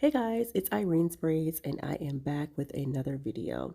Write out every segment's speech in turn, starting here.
Hey guys, it's Irene's Braids and I am back with another video.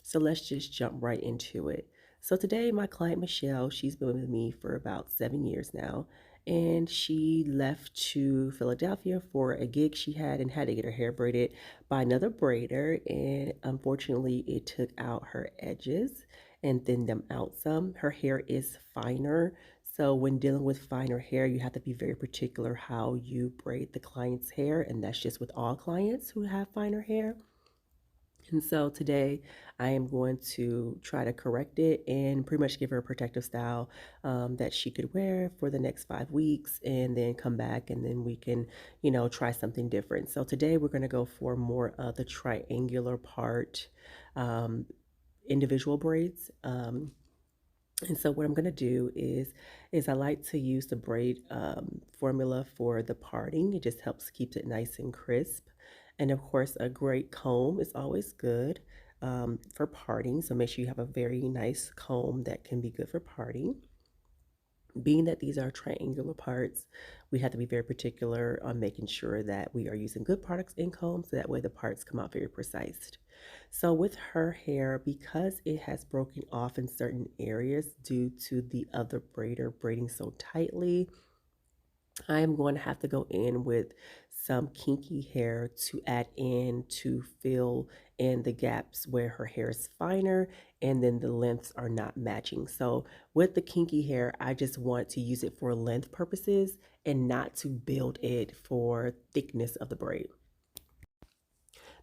So let's just jump right into it. So today my client Michelle, she's been with me for about 7 years now, and she left to Philadelphia for a gig she had and had to get her hair braided by another braider, and unfortunately it took out her edges and thinned them out some. Her hair is finer, so when dealing with finer hair, you have to be very particular how you braid the client's hair, and that's just with all clients who have finer hair. And so today I am going to try to correct it and pretty much give her a protective style that she could wear for the next 5 weeks and then come back and then we can, try something different. So today we're going to go for more of the triangular part um, individual braids. And so what I'm going to do is I like to use the braid formula for the parting. It just helps keeps it nice and crisp. And of course, a great comb is always good for parting. So make sure you have a very nice comb that can be good for parting. Being that these are triangular parts, we have to be very particular on making sure that we are using good products in combs, so that way the parts come out very precise. So with her hair, because it has broken off in certain areas due to the other braider braiding so tightly, I am going to have to go in with some kinky hair to add in to fill in the gaps where her hair is finer and then the lengths are not matching. So with the kinky hair, I just want to use it for length purposes and not to build it for thickness of the braid.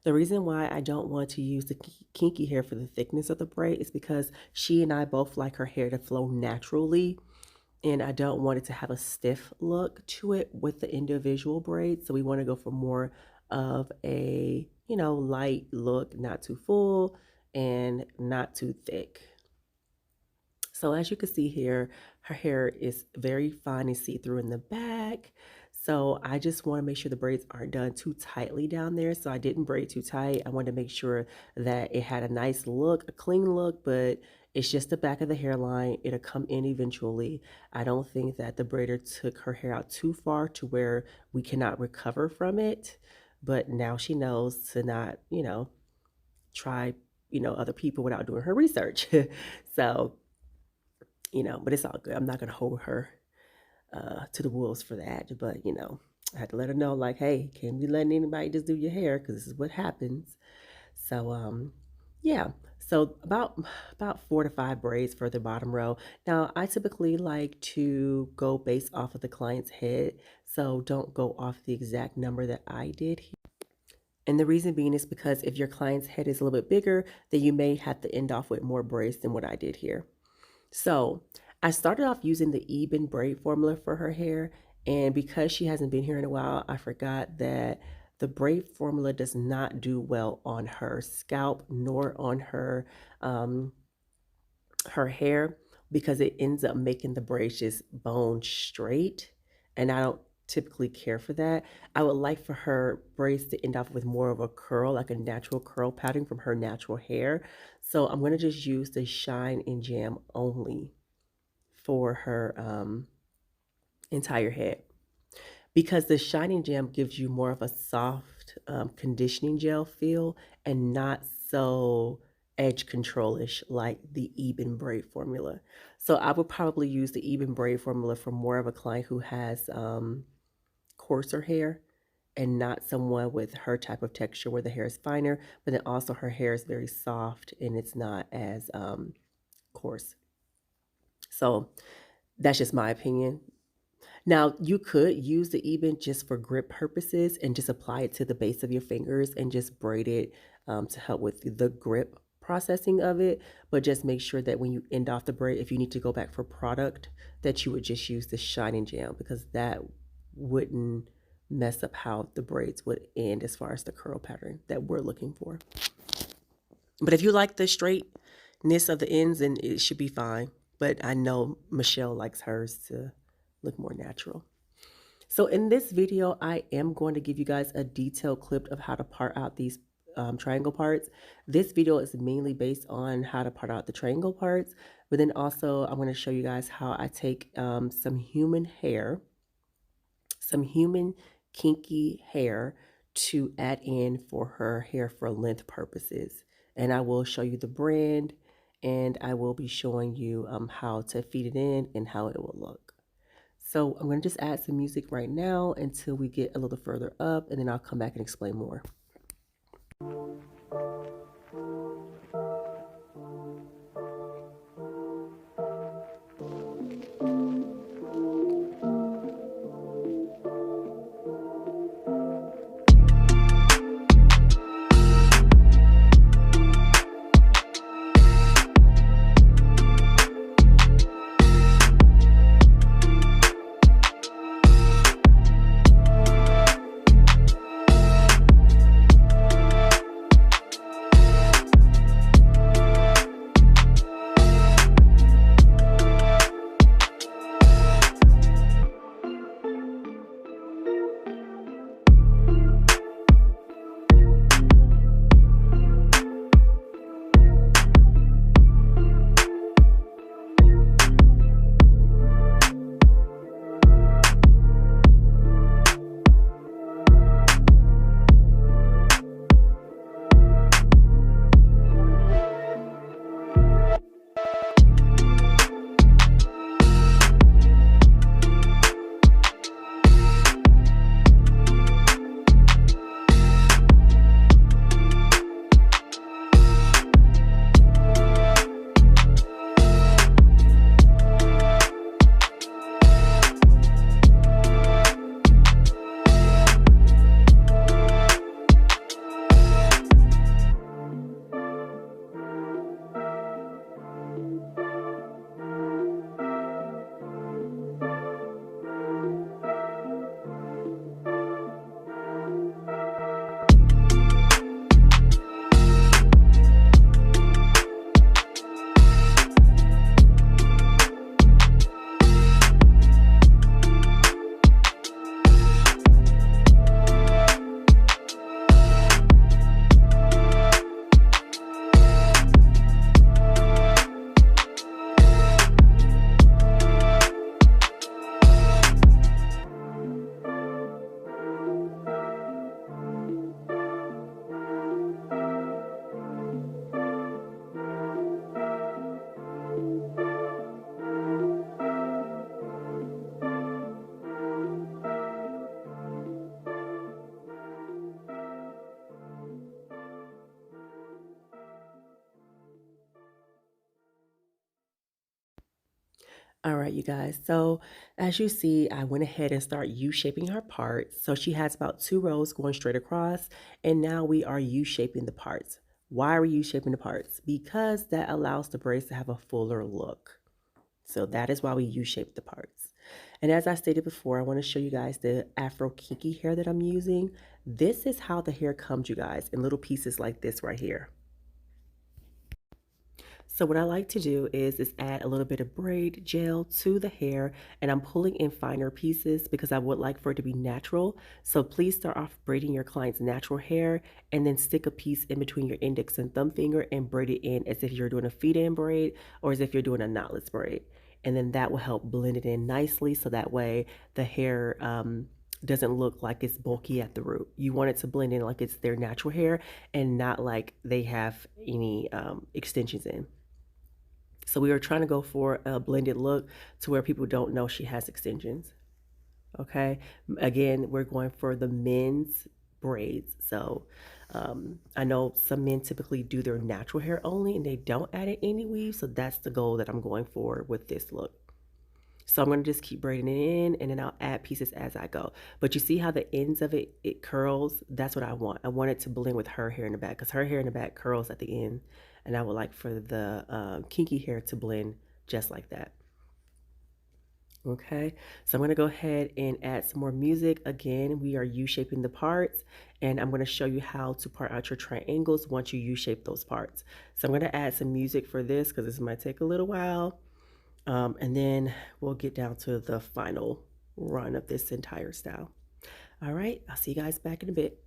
The reason why I don't want to use the kinky hair for the thickness of the braid is because she and I both like her hair to flow naturally, and I don't want it to have a stiff look to it with the individual braids. So we want to go for more of a, light look, not too full and not too thick. So as you can see here, her hair is very fine and see-through in the back. So I just want to make sure the braids aren't done too tightly down there. So I didn't braid too tight. I wanted to make sure that it had a nice look, a clean look, but it's just the back of the hairline. It'll come in eventually. I don't think that the braider took her hair out too far to where we cannot recover from it. But now she knows to not, try, other people without doing her research. So but it's all good. I'm not going to hold her to the wolves for that. But, I had to let her know, like, hey, can't be letting anybody just do your hair because this is what happens. So, yeah. So about 4 to 5 braids for the bottom row. Now, I typically like to go based off of the client's head. So don't go off the exact number that I did here. And the reason being is because if your client's head is a little bit bigger, then you may have to end off with more braids than what I did here. So I started off using the Eben braid formula for her hair, and because she hasn't been here in a while, I forgot that the braid formula does not do well on her scalp nor on her hair because it ends up making the braids just bone straight, and I don't typically care for that. I would like for her braids to end off with more of a curl, like a natural curl pattern from her natural hair. So I'm going to just use the Shine and Jam only for her entire head, because the Shining Gem gives you more of a soft conditioning gel feel and not so edge controlish like the Eben braid formula. So I would probably use the Eben braid formula for more of a client who has coarser hair and not someone with her type of texture where the hair is finer, but then also her hair is very soft and it's not as coarse. So that's just my opinion. Now, you could use the Eben just for grip purposes and just apply it to the base of your fingers and just braid it to help with the grip processing of it. But just make sure that when you end off the braid, if you need to go back for product, that you would just use the Shining Jam, because that wouldn't mess up how the braids would end as far as the curl pattern that we're looking for. But if you like the straightness of the ends, then it should be fine. But I know Michelle likes hers to look more natural. So in this video, I am going to give you guys a detailed clip of how to part out these triangle parts. This video is mainly based on how to part out the triangle parts, but then also I'm going to show you guys how I take some human hair, some human kinky hair, to add in for her hair for length purposes. And I will show you the brand, and I will be showing you how to feed it in and how it will look. So I'm going to just add some music right now until we get a little further up, and then I'll come back and explain more. All right, you guys. So as you see, I went ahead and start U-shaping her parts. So she has about 2 rows going straight across, and now we are U-shaping the parts. Why are we U-shaping the parts? Because that allows the braids to have a fuller look. So that is why we U-shape the parts. And as I stated before, I want to show you guys the Afro kinky hair that I'm using. This is how the hair comes, you guys, in little pieces like this right here. So what I like to do is add a little bit of braid gel to the hair, and I'm pulling in finer pieces because I would like for it to be natural. So please start off braiding your client's natural hair and then stick a piece in between your index and thumb finger and braid it in as if you're doing a feed-in braid or as if you're doing a knotless braid. And then that will help blend it in nicely so that way the hair doesn't look like it's bulky at the root. You want it to blend in like it's their natural hair and not like they have any extensions in. So we are trying to go for a blended look to where people don't know she has extensions. Okay. Again, we're going for the men's braids. So I know some men typically do their natural hair only and they don't add any weave. So that's the goal that I'm going for with this look. So I'm going to just keep braiding it in and then I'll add pieces as I go. But you see how the ends of it curls? That's what I want. I want it to blend with her hair in the back because her hair in the back curls at the end. And I would like for the kinky hair to blend just like that. Okay, so I'm going to go ahead and add some more music. Again, we are U-shaping the parts, and I'm going to show you how to part out your triangles once you U-shape those parts. So I'm going to add some music for this because this might take a little while. And then we'll get down to the final run of this entire style. All right, I'll see you guys back in a bit.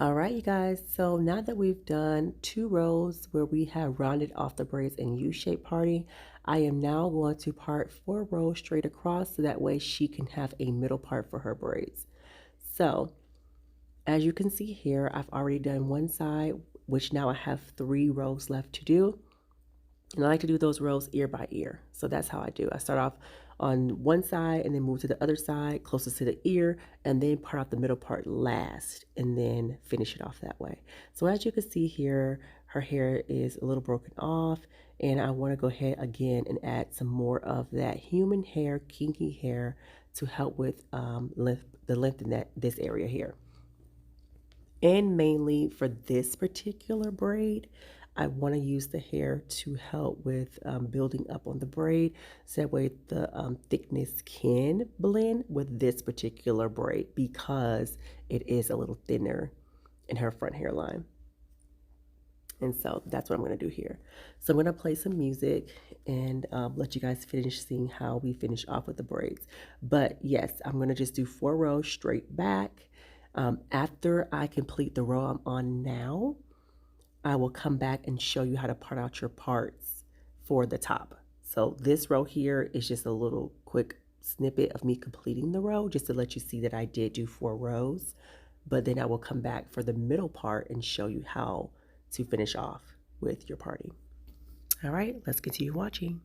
All right, you guys, so now that we've done 2 rows where we have rounded off the braids in U-shaped parting, I am now going to part 4 rows straight across so that way she can have a middle part for her braids. So as you can see here, I've already done one side, which now I have 3 rows left to do. And I like to do those rows ear by ear. So that's how I do. I start off on one side and then move to the other side, closest to the ear, and then part out the middle part last, and then finish it off that way. So as you can see here, her hair is a little broken off, and I want to go ahead again and add some more of that human hair, kinky hair, to help with the length in this area here. And mainly for this particular braid, I want to use the hair to help with building up on the braid, so that way the thickness can blend with this particular braid because it is a little thinner in her front hairline. And so that's what I'm going to do here. So I'm going to play some music and let you guys finish seeing how we finish off with the braids. But yes, I'm going to just do 4 rows straight back. After I complete the row I'm on now, I will come back and show you how to part out your parts for the top. So this row here is just a little quick snippet of me completing the row, just to let you see that I did do 4 rows. But then I will come back for the middle part and show you how to finish off with your parting. All right, let's continue watching.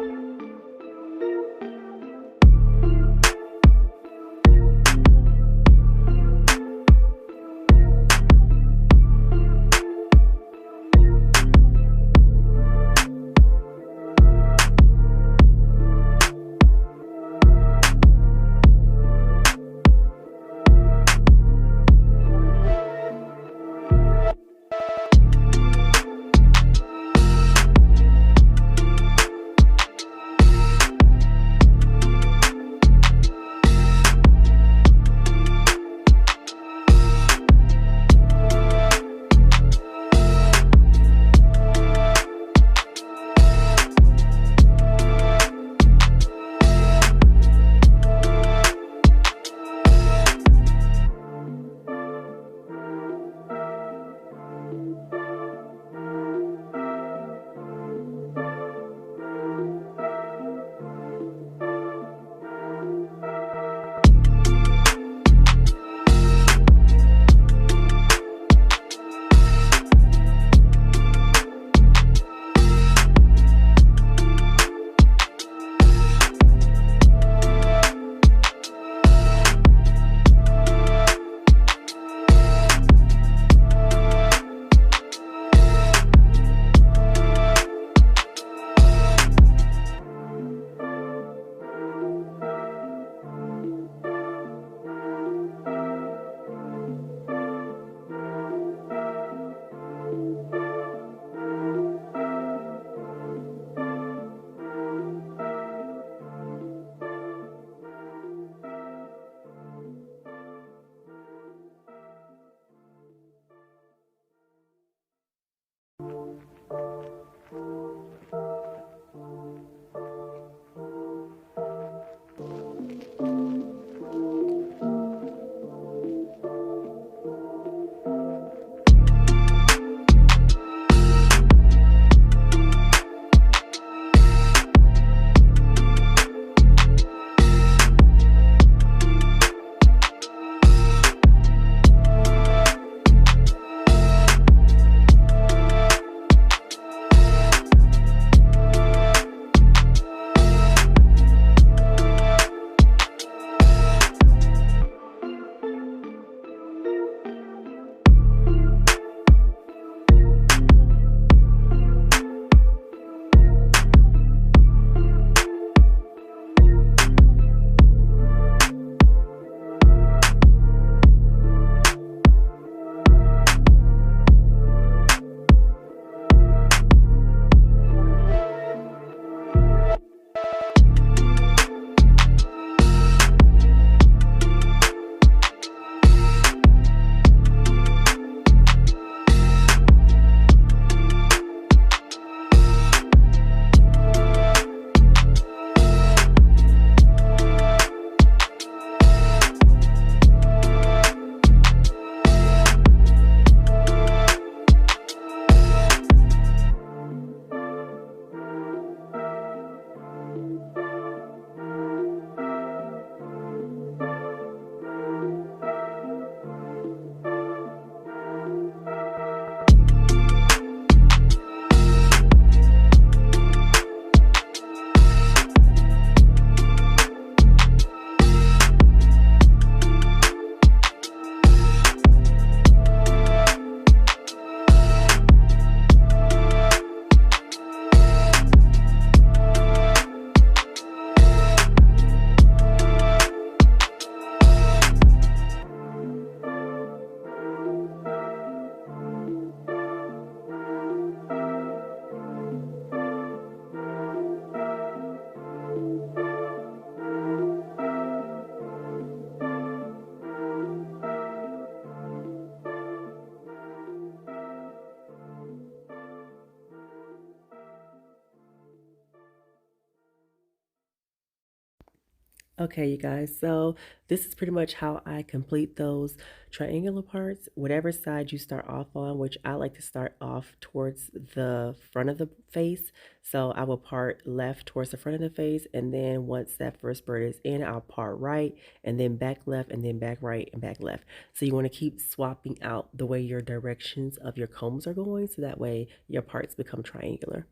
Okay, you guys, so this is pretty much how I complete those triangular parts. Whatever side you start off on, which I like to start off towards the front of the face. So I will part left towards the front of the face, and then once that first braid is in, I'll part right, and then back left, and then back right, and back left. So you want to keep swapping out the way your directions of your combs are going, so that way your parts become triangular.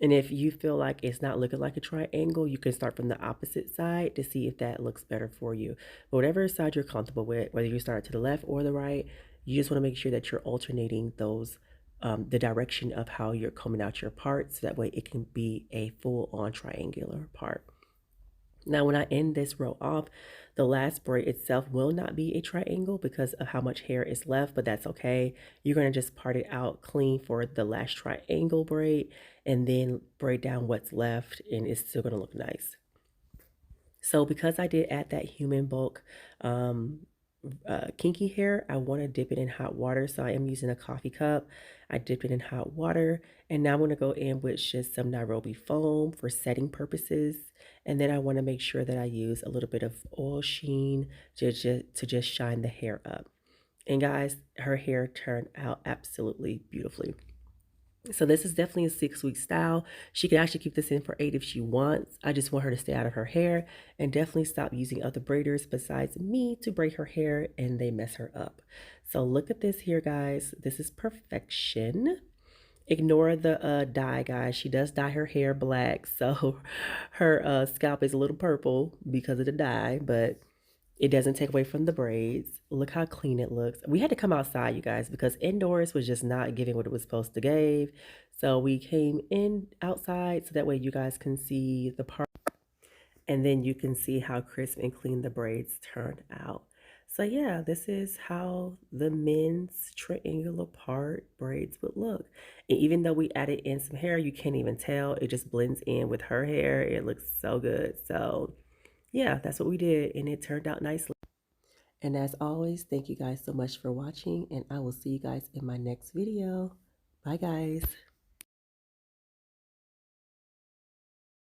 And if you feel like it's not looking like a triangle, you can start from the opposite side to see if that looks better for you. But whatever side you're comfortable with, whether you start to the left or the right, you just want to make sure that you're alternating those, the direction of how you're combing out your parts. So that way it can be a full on triangular part. Now, when I end this row off, the last braid itself will not be a triangle because of how much hair is left, but that's okay. You're going to just part it out clean for the last triangle braid and then braid down what's left, and it's still going to look nice. So because I did add that human bulk um, kinky hair, I want to dip it in hot water. So I am using a coffee cup. I dipped it in hot water. And now I'm going to go in with just some Nairobi foam for setting purposes. And then I want to make sure that I use a little bit of oil sheen to just shine the hair up. And guys, her hair turned out absolutely beautifully. So this is definitely a 6-week style. She can actually keep this in for 8 if she wants. I just want her to stay out of her hair and definitely stop using other braiders besides me to braid her hair and they mess her up. So look at this here, guys. This is perfection. Ignore the dye, guys. She does dye her hair black, so her scalp is a little purple because of the dye, but it doesn't take away from the braids. Look how clean it looks. We had to come outside, you guys, because indoors was just not giving what it was supposed to give. So we came in outside so that way you guys can see the part and then you can see how crisp and clean the braids turned out. So yeah, this is how the men's triangular part braids would look. And even though we added in some hair, you can't even tell. It just blends in with her hair. It looks so good. So yeah, that's what we did and it turned out nicely. And as always, thank you guys so much for watching, and I will see you guys in my next video. Bye, guys.